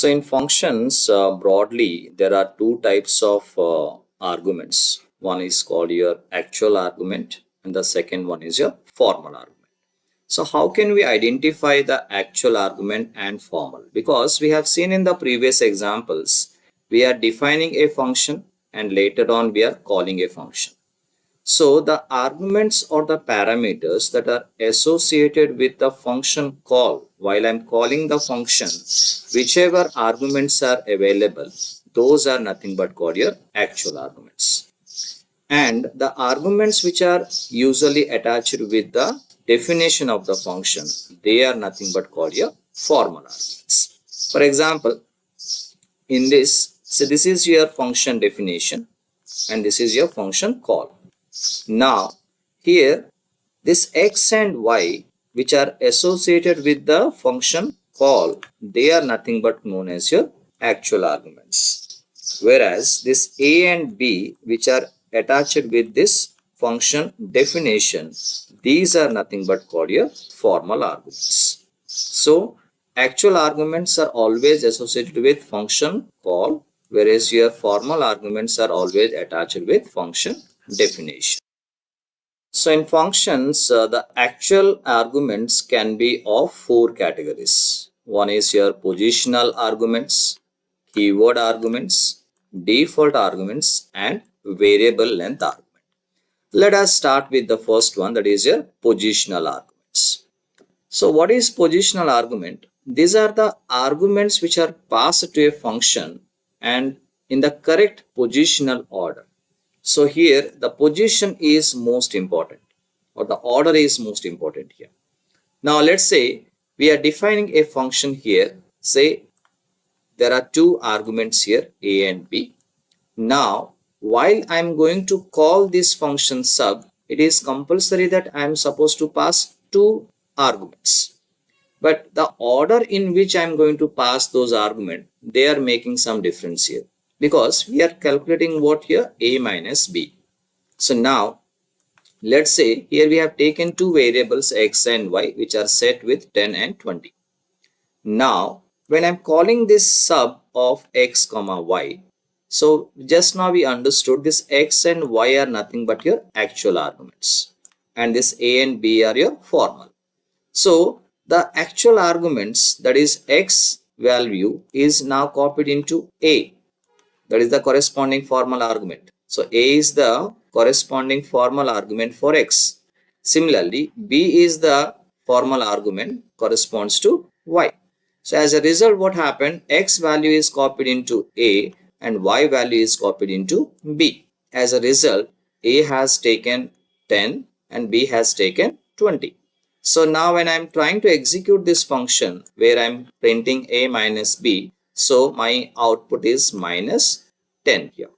So in functions, broadly, there are two types of arguments. One is called your actual argument and the second one is your formal argument. So how can we identify the actual argument and formal? Because we have seen in the previous examples, we are defining a function and later on we are calling a function. So the arguments or the parameters that are associated with the function call, while I'm calling the function, whichever arguments are available, those are nothing but called your actual arguments. And the arguments which are usually attached with the definition of the function, they are nothing but called your formal arguments. For example, in this, so this is your function definition and this is your function call. Now, here, this x and y, which are associated with the function call, they are nothing but known as your actual arguments. Whereas this a and b, which are attached with this function definition, these are nothing but called your formal arguments. So, actual arguments are always associated with function call, whereas your formal arguments are always attached with function definition. So in functions, the actual arguments can be of four categories. One is your positional arguments, keyword arguments, default arguments, and variable length argument. Let us start with the first one, that is your positional arguments. So what is positional argument? These are the arguments which are passed to a function and in the correct positional order. So here the position is most important or the order is most important here. Now let's say we are defining a function here. Say there are two arguments here, a and b. Now while I am going to call this function sub, it is compulsory that I am supposed to pass two arguments. But the order in which I am going to pass those arguments, they are making some difference here. Because we are calculating what here? A minus b. So now, let's say here we have taken two variables x and y which are set with 10 and 20. Now, when I'm calling this sub of x comma y, so just now we understood this x and y are nothing but your actual arguments. And this a and b are your formal. So the actual arguments, that is x value, is now copied into a. That is the corresponding formal argument. So a is the corresponding formal argument for x. Similarly, b is the formal argument corresponds to y. So as a result, what happened? X value is copied into a and y value is copied into b. As a result, a has taken 10 and b has taken 20. So now when I'm trying to execute this function where I'm printing a minus b, so my output is minus 10 here.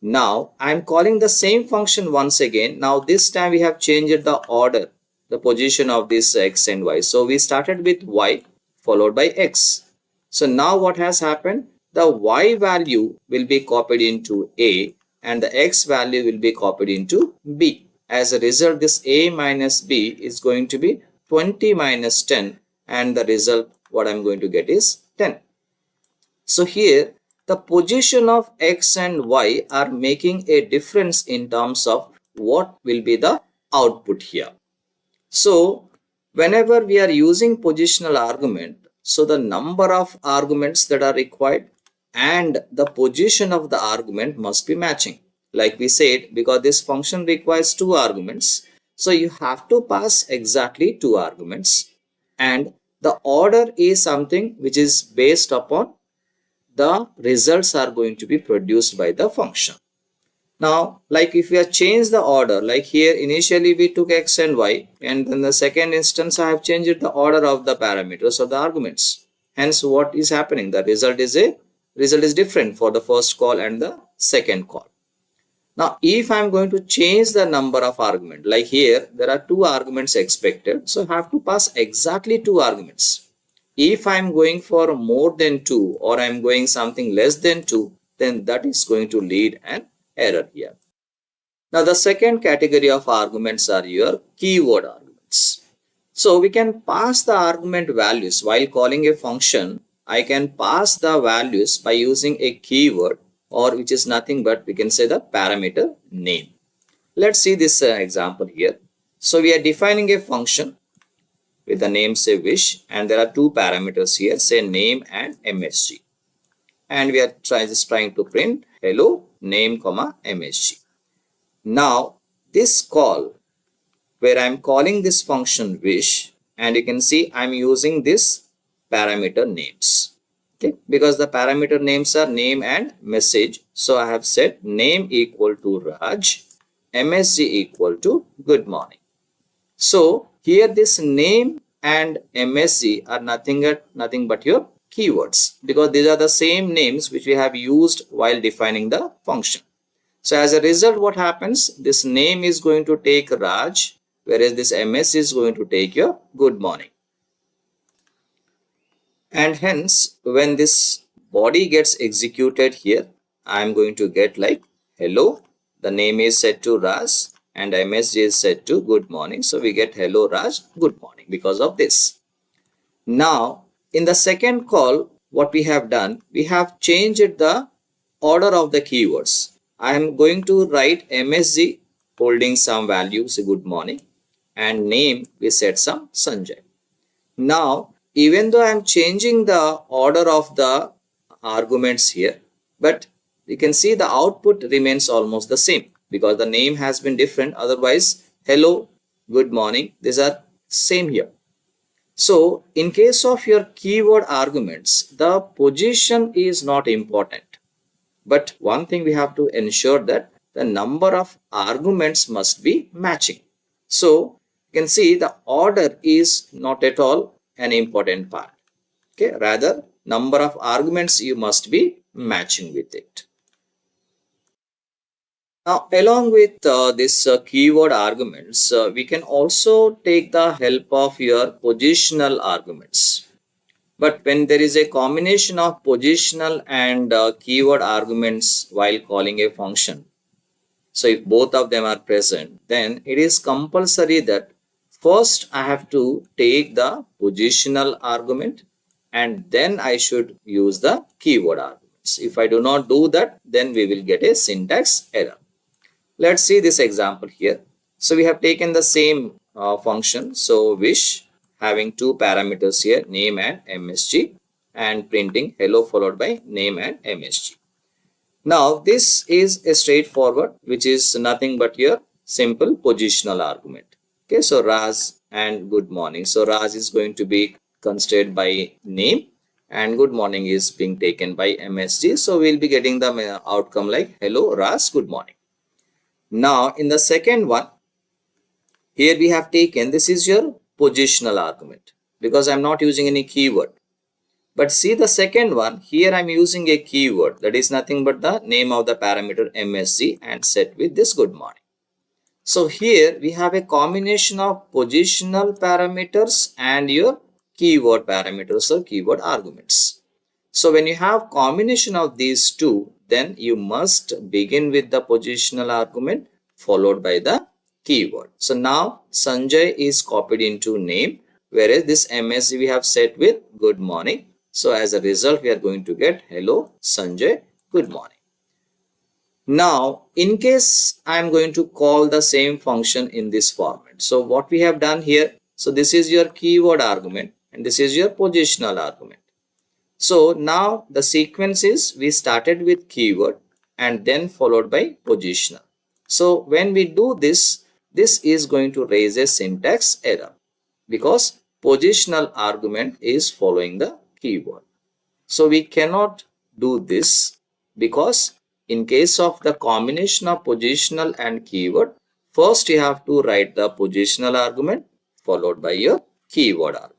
Now I'm calling the same function once again. Now this time we have changed the order, the position of this x and y. So we started with y followed by x. So now what has happened? The y value will be copied into a and the x value will be copied into b. As a result, this a minus b is going to be 20 minus 10 and the result what I'm going to get is 10. So here the position of x and y are making a difference in terms of what will be the output here. So whenever we are using positional argument, so the number of arguments that are required and the position of the argument must be matching. Like we said, because this function requires two arguments, so you have to pass exactly two arguments and the order is something which is based upon the results are going to be produced by the function. Now, like if we have changed the order, like here initially we took x and y and in the second instance I have changed the order of the parameters of the arguments. Hence what is happening? The result is different for the first call and the second call. Now, if I am going to change the number of arguments, like here there are two arguments expected, so I have to pass exactly two arguments. If I am going for more than 2 or I am going something less than 2, then that is going to lead an error here. Now the second category of arguments are your keyword arguments. So we can pass the argument values while calling a function. I can pass the values by using a keyword, or which is nothing but we can say the parameter name. Let's see this example here. So we are defining a function with the name say wish, and there are two parameters here, say name and msg, and we are just trying to print hello name comma msg. Now this call, where I'm calling this function wish, and you can see I'm using this parameter names, okay, because the parameter names are name and message. So I have set name equal to Raj, msg equal to good morning. So here this name and msg are nothing but your keywords, because these are the same names which we have used while defining the function. So as a result, what happens? This name is going to take Raj, whereas this ms is going to take your good morning. And hence, when this body gets executed here, I am going to get like hello. The name is set to Raj and msg is set to good morning. So we get hello Raj, good morning because of this. Now, in the second call, what we have done, we have changed the order of the keywords. I am going to write msg holding some value, say good morning, and name we set some Sanjay. Now, even though I am changing the order of the arguments here, but you can see the output remains almost the same because the name has been different. Otherwise, hello, good morning, these are same here. So, in case of your keyword arguments, the position is not important. But one thing we have to ensure that the number of arguments must be matching. So, you can see the order is not at all an important part. Okay, rather number of arguments you must be matching with it. Now, along with this keyword arguments, we can also take the help of your positional arguments. But when there is a combination of positional and keyword arguments while calling a function, so if both of them are present, then it is compulsory that first I have to take the positional argument and then I should use the keyword arguments. If I do not do that, then we will get a syntax error. Let's see this example here. So we have taken the same function. So wish, having two parameters here, name and msg, and printing hello followed by name and msg. Now this is a straightforward, which is nothing but your simple positional argument. Okay, so Raj and good morning. So Raj is going to be considered by name and good morning is being taken by msg. So we'll be getting the outcome like hello Raj, good morning. Now in the second one, here we have taken, this is your positional argument because I'm not using any keyword. But see the second one, here I'm using a keyword that is nothing but the name of the parameter msg and set with this good morning. So here we have a combination of positional parameters and your keyword parameters or keyword arguments. So when you have combination of these two, then you must begin with the positional argument followed by the keyword. So now Sanjay is copied into name, whereas this msg we have set with good morning. So as a result, we are going to get hello Sanjay, good morning. Now, in case I am going to call the same function in this format. So what we have done here, so this is your keyword argument and this is your positional argument. So now the sequence is we started with keyword and then followed by positional. So when we do this, this is going to raise a syntax error because positional argument is following the keyword. So we cannot do this because in case of the combination of positional and keyword, first you have to write the positional argument followed by your keyword argument.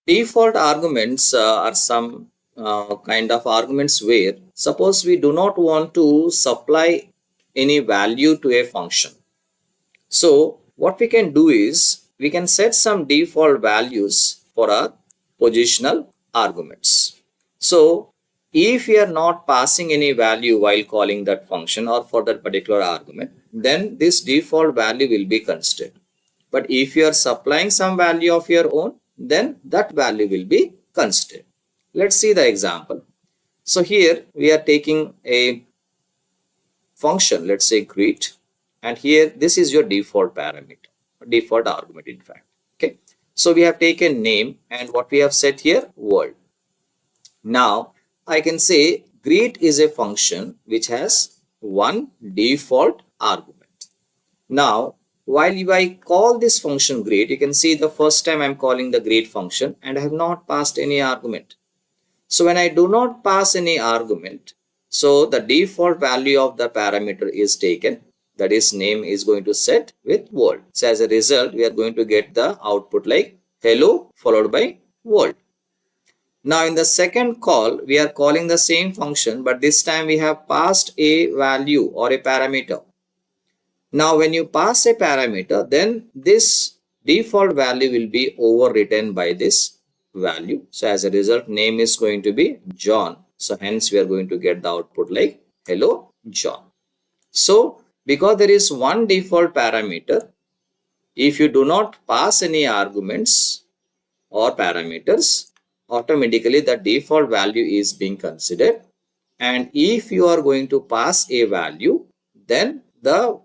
Default arguments are some kind of arguments where suppose we do not want to supply any value to a function. So what we can do is we can set some default values for our positional arguments. So if we are not passing any value while calling that function or for that particular argument, then this default value will be considered. But if you are supplying some value of your own, then that value will be considered. Let's see the example. So here we are taking a function, let's say greet, and here this is your default parameter, default argument in fact. Okay, so we have taken name and what we have set here, world. Now I can say greet is a function which has one default argument. Now while I call this function greet, you can see the first time I'm calling the greet function and I have not passed any argument. So when I do not pass any argument, so the default value of the parameter is taken, that is name is going to set with world. So as a result, we are going to get the output like hello followed by world. Now in the second call, we are calling the same function, but this time we have passed a value or a parameter. Now when you pass a parameter, then this default value will be overwritten by this value. So as a result, name is going to be John. So hence we are going to get the output like hello John. So because there is one default parameter, if you do not pass any arguments or parameters, automatically the default value is being considered. And if you are going to pass a value, then the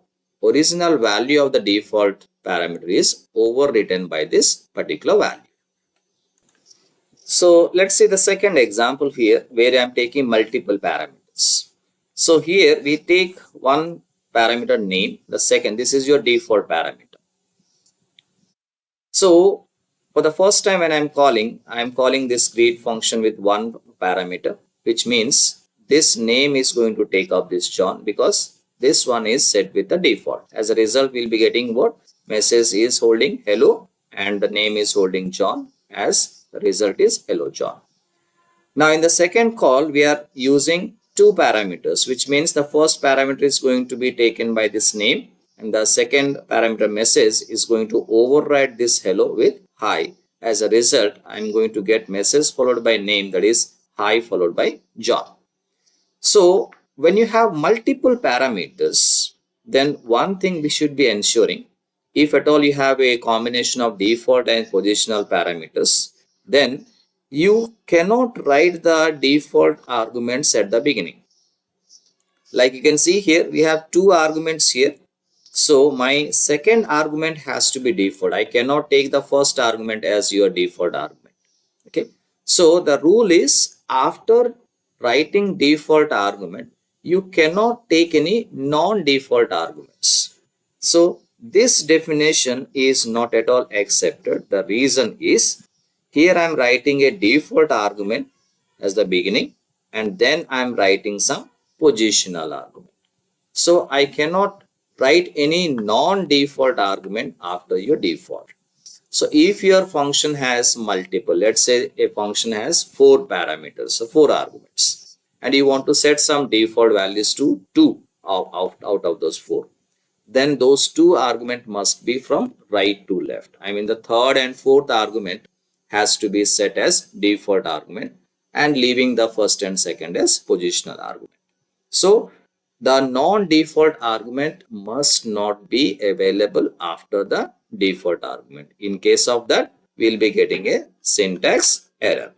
original value of the default parameter is overwritten by this particular value. So let's see the second example here where I am taking multiple parameters. So here we take one parameter name, the second, this is your default parameter. So for the first time when I am calling this greet function with one parameter, which means this name is going to take up this John because this one is set with the default. As a result, we'll be getting what message is holding hello and the name is holding John, as the result is hello John. Now in the second call, we are using two parameters, which means the first parameter is going to be taken by this name and the second parameter message is going to override this hello with hi. As a result, I'm going to get message followed by name, that is hi followed by John. So when you have multiple parameters, then one thing we should be ensuring, if at all you have a combination of default and positional parameters, then you cannot write the default arguments at the beginning. Like you can see here, we have two arguments here. So my second argument has to be default. I cannot take the first argument as your default argument. Okay. So the rule is after writing default argument, you cannot take any non-default arguments. So this definition is not at all accepted. The reason is here I am writing a default argument as the beginning and then I am writing some positional argument. So I cannot write any non-default argument after your default. So if your function has multiple, let's say a function has four parameters, so four arguments, and you want to set some default values to two out of those four, then those two argument must be from right to left. I mean the third and fourth argument has to be set as default argument and leaving the first and second as positional argument. So the non-default argument must not be available after the default argument. In case of that, we'll be getting a syntax error.